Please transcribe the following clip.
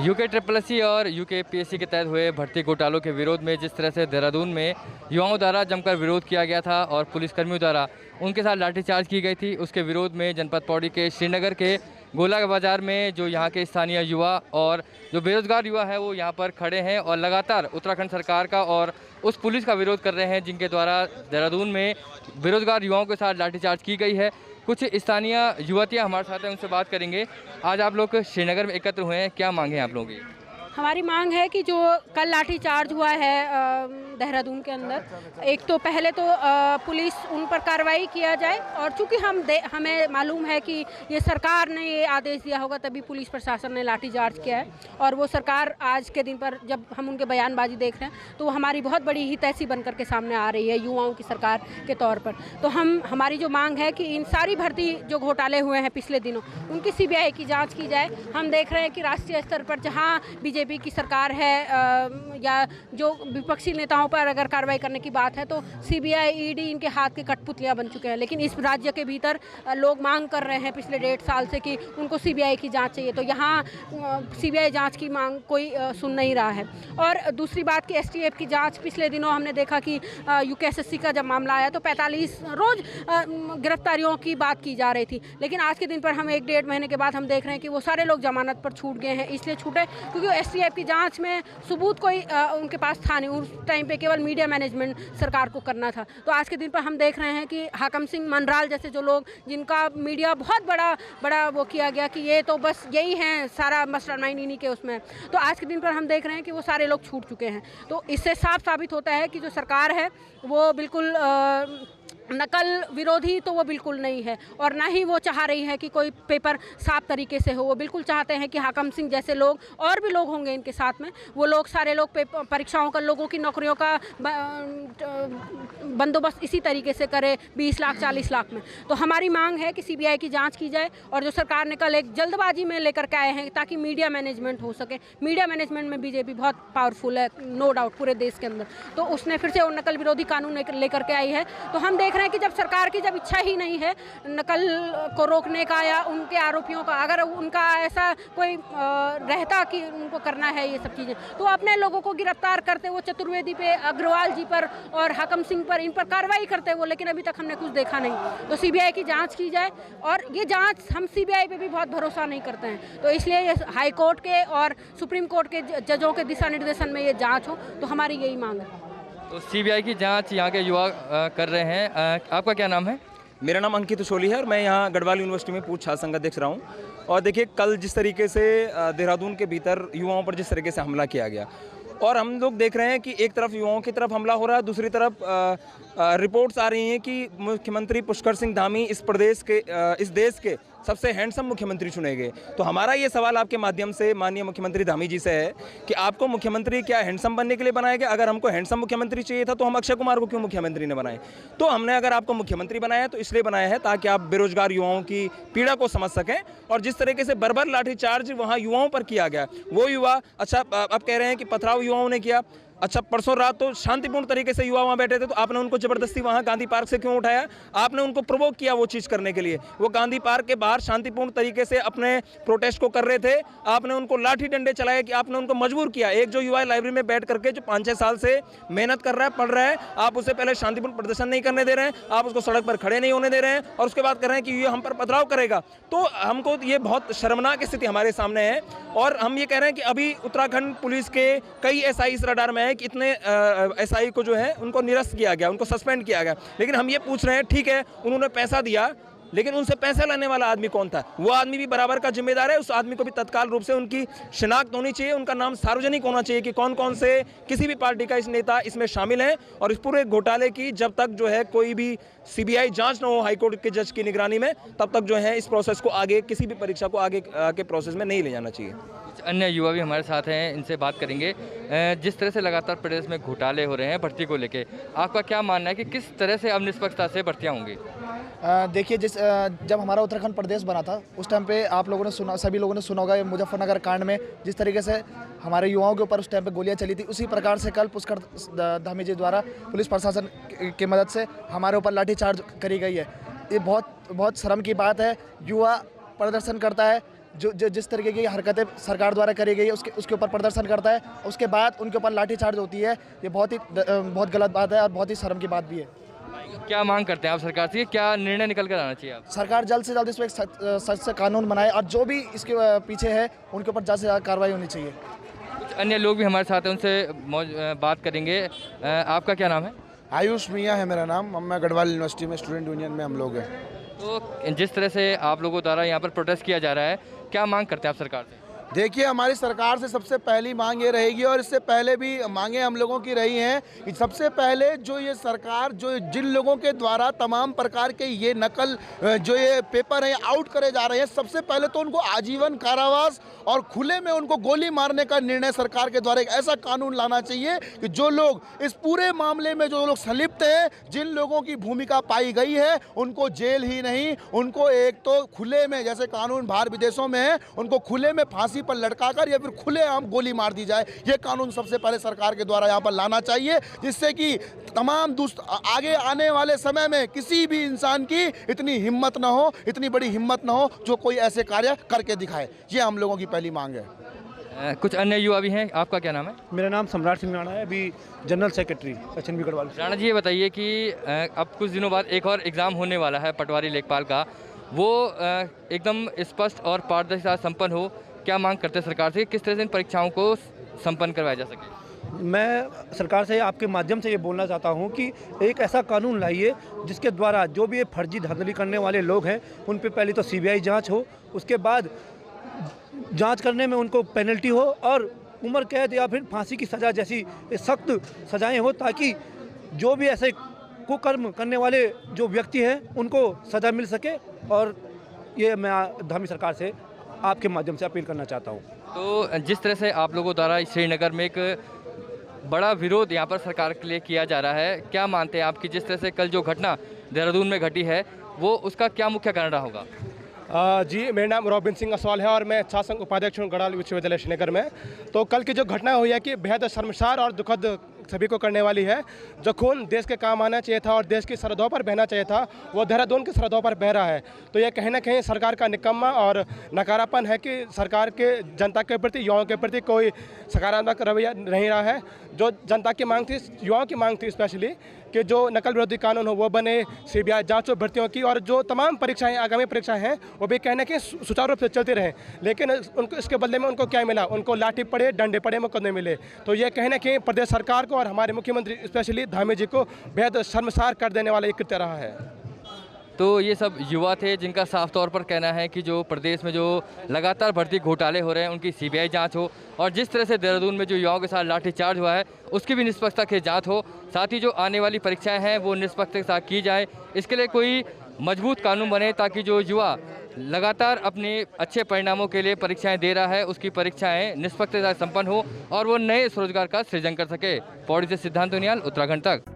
UK और UK के तहत हुए भर्ती घोटालों के विरोध में जिस तरह से देहरादून में युवाओं द्वारा जमकर विरोध किया गया था और पुलिसकर्मियों द्वारा उनके साथ लाठीचार्ज की गई थी, उसके विरोध में जनपद पौड़ी के श्रीनगर के गोला बाजार में जो यहाँ के स्थानीय युवा और जो बेरोजगार युवा है वो यहाँ पर खड़े हैं और लगातार उत्तराखंड सरकार का और उस पुलिस का विरोध कर रहे हैं जिनके द्वारा देहरादून में बेरोजगार युवाओं के साथ लाठीचार्ज की गई है। कुछ स्थानीय युवतियाँ हमारे साथ हैं, उनसे बात करेंगे। आज आप लोग श्रीनगर में एकत्र हुए हैं, क्या मांगे हैं आप लोगों की? हमारी मांग है कि जो कल लाठीचार्ज हुआ है देहरादून के अंदर, एक तो पहले तो पुलिस उन पर कार्रवाई किया जाए, और चूंकि हमें मालूम है कि ये सरकार ने ये आदेश दिया होगा तभी पुलिस प्रशासन ने लाठीचार्ज किया है, और वो सरकार आज के दिन पर जब हम उनके बयानबाजी देख रहे हैं तो वो हमारी बहुत बड़ी हितैषी बनकर के सामने आ रही है युवाओं की सरकार के तौर पर। तो हमारी जो मांग है कि इन सारी भर्ती जो घोटाले हुए हैं पिछले दिनों उनकी CBI की जाँच की जाए। हम देख रहे हैं कि राष्ट्रीय स्तर पर जहाँ बीजेपी की सरकार है या जो विपक्षी नेताओं पर अगर कार्रवाई करने की बात है तो CBI ED इनके हाथ के कठपुतलियां बन चुके हैं, लेकिन इस राज्य के भीतर लोग मांग कर रहे हैं पिछले 1.5 साल से कि उनको CBI की जांच चाहिए। तो यहाँ CBI जांच की मांग कोई सुन नहीं रहा है। और दूसरी बात कि STF की जांच, पिछले दिनों हमने देखा कि UKSSC का जब मामला आया तो 45 रोज गिरफ्तारियों की बात की जा रही थी, लेकिन आज के दिन पर हम 1-1.5 महीने के बाद हम देख रहे हैं कि वो सारे लोग जमानत पर छूट गए हैं। इसलिए छूटे क्योंकि STF की जांच में सबूत कोई उनके पास था नहीं, उस टाइम पे केवल मीडिया मैनेजमेंट सरकार को करना था। तो आज के दिन पर हम देख रहे हैं कि हाकम सिंह मनराल जैसे जो लोग, जिनका मीडिया बहुत बड़ा वो किया गया कि ये तो बस यही हैं, सारा मास्टरमाइंड इन्हीं के उसमें, तो आज के दिन पर हम देख रहे हैं कि वो सारे लोग छूट चुके हैं। तो इससे साफ साबित होता है कि जो सरकार है वो बिल्कुल नकल विरोधी तो वो बिल्कुल नहीं है, और ना ही वो चाह रही है कि कोई पेपर साफ तरीके से हो। वो बिल्कुल चाहते हैं कि हाकम सिंह जैसे लोग, और भी लोग होंगे इनके साथ में, वो लोग सारे लोग परीक्षाओं का, लोगों की नौकरियों का बंदोबस्त इसी तरीके से करे 20 लाख 40 लाख में। तो हमारी मांग है कि CBI की जांच की जाए, और जो सरकार ने कल एक जल्दबाजी में लेकर के आए हैं ताकि मीडिया मैनेजमेंट हो सके। मीडिया मैनेजमेंट में बीजेपी बहुत पावरफुल है, नो डाउट, पूरे देश के अंदर। तो उसने फिर से वो नकल विरोधी कानून लेकर के आई है। तो हम देख रहे हैं कि जब सरकार की जब इच्छा ही नहीं है नकल को रोकने का या उनके आरोपियों का, अगर उनका ऐसा कोई रहता कि उनको करना है ये सब चीज़ें, तो अपने लोगों को गिरफ्तार करते, वो चतुर्वेदी पे, अग्रवाल जी पर और हाकम सिंह पर, इन पर कार्रवाई करते वो, लेकिन अभी तक हमने कुछ देखा नहीं। तो CBI की जांच की जाए, और ये जांच, हम CBI पे भी बहुत भरोसा नहीं करते हैं, तो इसलिए ये हाई कोर्ट के और सुप्रीम कोर्ट के जजों के दिशा निर्देशन में ये जाँच हो, तो हमारी यही मांग है। तो CBI की जांच यहाँ के युवा कर रहे हैं। आपका क्या नाम है? मेरा नाम अंकित सोली है और मैं यहाँ गढ़वाल यूनिवर्सिटी में पूर्व छात्र संघ अध्यक्ष रहा हूँ। और देखिए, कल जिस तरीके से देहरादून के भीतर युवाओं पर जिस तरीके से हमला किया गया, और हम लोग देख रहे हैं कि एक तरफ युवाओं की तरफ हमला हो रहा है, दूसरी तरफ रिपोर्ट्स आ रही हैं कि मुख्यमंत्री पुष्कर सिंह धामी इस देश के सबसे हैंडसम मुख्यमंत्री चुने गए। तो हमारा ये सवाल आपके माध्यम से माननीय मुख्यमंत्री धामी जी से है कि आपको मुख्यमंत्री क्या हैंडसम बनने के लिए बनाया गया? अगर हमको हैंडसम मुख्यमंत्री चाहिए था तो हम अक्षय कुमार को क्यों मुख्यमंत्री ने बनाए? तो हमने अगर आपको मुख्यमंत्री बनाया तो इसलिए बनाया है ताकि आप बेरोजगार युवाओं की पीड़ा को समझ सकें। और जिस तरीके से बर्बर लाठीचार्ज वहाँ युवाओं पर किया गया, वो युवा, अच्छा आप कह रहे हैं कि पथराव युवाओं ने किया, अच्छा परसों रात तो शांतिपूर्ण तरीके से युवा वहाँ बैठे थे, तो आपने उनको जबरदस्ती वहाँ गांधी पार्क से क्यों उठाया? आपने उनको प्रोवोक किया वो चीज़ करने के लिए। वो गांधी पार्क के बाहर शांतिपूर्ण तरीके से अपने प्रोटेस्ट को कर रहे थे, आपने उनको लाठी डंडे चलाए कि आपने उनको मजबूर किया। एक जो युवा लाइब्रेरी में बैठ करके जो 5-6 साल से मेहनत कर रहा है, पढ़ रहा है, आप उसे पहले शांतिपूर्ण प्रदर्शन नहीं करने दे रहे हैं, आप उसको सड़क पर खड़े नहीं होने दे रहे हैं, और उसके बाद कह रहे हैं कि ये हम पर पथराव करेगा। तो हमको ये बहुत शर्मनाक स्थिति हमारे सामने है। और हम ये कह रहे हैं कि अभी उत्तराखंड पुलिस के कई SI इस रडार में है कि इतने SI को जो है उनको निरस्त किया गया, उनको सस्पेंड किया गया। लेकिन हम ये पूछ रहे हैं, ठीक है उन्होंने पैसा दिया, लेकिन उनसे पैसा लेने वाला आदमी कौन था? वो आदमी भी बराबर का जिम्मेदार है। उस आदमी को भी तत्काल रूप से उनकी शिनाख्त होनी चाहिए, उनका नाम सार्वजनिक होना चाहिए कि कौन कौन से किसी भी पार्टी का इस नेता इसमें शामिल है। और इस पूरे घोटाले की जब तक जो है कोई भी CBI जांच न हो हाईकोर्ट के जज की निगरानी में, तब तक जो है इस प्रोसेस को आगे, किसी भी परीक्षा को आगे के प्रोसेस में नहीं ले जाना चाहिए। अन्य युवा भी हमारे साथ हैं, इनसे बात करेंगे। जिस तरह से लगातार प्रदेश में घोटाले हो रहे हैं भर्ती को लेके, आपका क्या मानना है कि किस तरह से अब निष्पक्षता से भर्तियाँ होंगी? देखिए, जब हमारा उत्तराखंड प्रदेश बना था उस टाइम पे आप लोगों ने सुना, सभी लोगों ने सुना होगा, मुजफ्फरनगर कांड में जिस तरीके से हमारे युवाओं के ऊपर उस टाइम पे गोलियां चली थी, उसी प्रकार से कल पुष्कर धामी जी द्वारा पुलिस प्रशासन की मदद से हमारे ऊपर लाठीचार्ज करी गई है। ये बहुत शर्म की बात है। युवा प्रदर्शन करता है, जिस तरीके की हरकतें सरकार द्वारा करी गई है उसके ऊपर प्रदर्शन करता है, उसके बाद उनके ऊपर लाठीचार्ज होती है, ये बहुत गलत बात है और बहुत ही शर्म की बात भी है। क्या मांग करते हैं आप सरकार से, क्या निर्णय निकल कर आना चाहिए आप? सरकार जल्द से जल्द इस पर एक सख्त से कानून बनाए और जो भी इसके पीछे है उनके ऊपर जल्द से जल्द कार्रवाई होनी चाहिए। कुछ अन्य लोग भी हमारे साथ हैं, उनसे बात करेंगे। आपका क्या नाम है? आयुष मियाँ है मेरा नाम। मैं गढ़वाल यूनिवर्सिटी में स्टूडेंट यूनियन में हम लोग हैं। तो जिस तरह से आप लोगों द्वारा यहाँ पर प्रोटेस्ट किया जा रहा है, क्या मांग करते हैं आप सरकार से? देखिए, हमारी सरकार से सबसे पहली मांग ये रहेगी और इससे पहले भी मांगे हम लोगों की रही हैं कि सबसे पहले जो ये सरकार जो जिन लोगों के द्वारा तमाम प्रकार के ये नकल जो ये पेपर हैं आउट करे जा रहे हैं, सबसे पहले तो उनको आजीवन कारावास और खुले में उनको गोली मारने का निर्णय सरकार के द्वारा एक ऐसा कानून लाना चाहिए कि जो लोग इस पूरे मामले में जो लोग संलिप्त हैं, जिन लोगों की भूमिका पाई गई है, उनको जेल ही नहीं, उनको एक तो खुले में, जैसे कानून बाहर विदेशों में है, उनको खुले में फांसी पर लटकाकर या फिर खुलेआम गोली मार दी जाए। ये कानून सबसे पहले सरकार के द्वारा यहाँ पर लाना चाहिए, जिससे कि तमाम आगे आने वाले समय में किसी भी इंसान की इतनी हिम्मत ना हो, इतनी बड़ी हिम्मत ना हो जो कोई ऐसे कार्य करके दिखाए। ये हम लोगों की पहली मांग है। कुछ अन्य युवा भी हैं। आपका क्या नाम है? मेरा नाम सम्राट सिंह राणा है, अभी general secretary HNB Garhwal. Rana ji, ये बताइए कि अब कुछ दिनों बाद एक और एग्ज़ाम होने वाला है पटवारी लेखपाल का, वो एकदम स्पष्ट और पारदर्शिता संपन्न हो, क्या मांग करते हैं सरकार से, किस तरह से इन परीक्षाओं को संपन्न करवाया जा सके? मैं सरकार से आपके माध्यम से ये बोलना चाहता हूँ कि एक ऐसा कानून लाइए जिसके द्वारा जो भी ये फर्जी धांधली करने वाले लोग हैं उन पे पहले तो सीबीआई जांच हो, उसके बाद जांच करने में उनको पेनल्टी हो और उम्र कैद या फिर फांसी की सज़ा जैसी सख्त सजाएं हो, ताकि जो भी ऐसे कुकर्म करने वाले जो व्यक्ति हैं उनको सज़ा मिल सके। और ये मैं धामी सरकार से आपके माध्यम से अपील करना चाहता हूँ। तो जिस तरह से आप लोगों द्वारा श्रीनगर में एक बड़ा विरोध यहाँ पर सरकार के लिए किया जा रहा है, क्या मानते हैं आप कि जिस तरह से कल जो घटना देहरादून में घटी है वो उसका क्या मुख्य कारण रहा होगा? जी, मेरा नाम रॉबिन सिंह असवाल है और मैं छात्र संघ उपाध्यक्ष हूँ गढ़वाल विश्वविद्यालय श्रीनगर में। तो कल की जो घटना हुई है कि बेहद शर्मसार और दुखद सभी को करने वाली है। जो खून देश के काम आना चाहिए था और देश की सरहदों पर बहना चाहिए था, वो देहरादून की सरहदों पर बह रहा है। तो ये कहीं ना कहीं सरकार का निकम्मा और नकारापन है कि सरकार के जनता के प्रति, युवाओं के प्रति कोई सकारात्मक रवैया नहीं रहा है। जो जनता की मांग थी, युवाओं की मांग थी स्पेशली, कि जो नकल विरोधी कानून हो वो बने, सीबीआई जांच हो भर्तियों की, और जो तमाम परीक्षाएं, आगामी परीक्षाएं हैं वो भी कहने के सुचारू रूप से चलती रहें। लेकिन उनको इसके बदले में उनको क्या मिला? उनको लाठी पड़े, डंडे पड़े, मुकदमे मिले। तो ये कहने के प्रदेश सरकार को और हमारे मुख्यमंत्री स्पेशली धामी जी को बेहद शर्मसार कर देने वाला एक कृत्य रहा है। तो ये सब युवा थे जिनका साफ तौर पर कहना है कि जो प्रदेश में जो लगातार भर्ती घोटाले हो रहे हैं उनकी सीबीआई जांच हो, और जिस तरह से देहरादून में जो युवाओं के साथ लाठीचार्ज हुआ है उसकी भी निष्पक्षता की जांच हो। साथ ही जो आने वाली परीक्षाएं हैं वो निष्पक्षता के साथ की जाए। इसके लिए कोई मजबूत कानून बने ताकि जो युवा लगातार अपने अच्छे परिणामों के लिए परीक्षाएं दे रहा है उसकी परीक्षाएं निष्पक्षता से संपन्न हो और वो नए स्वरोजगार का सृजन कर सके। पौड़ी से सिद्धांत उनियाल, उत्तराखंड तक।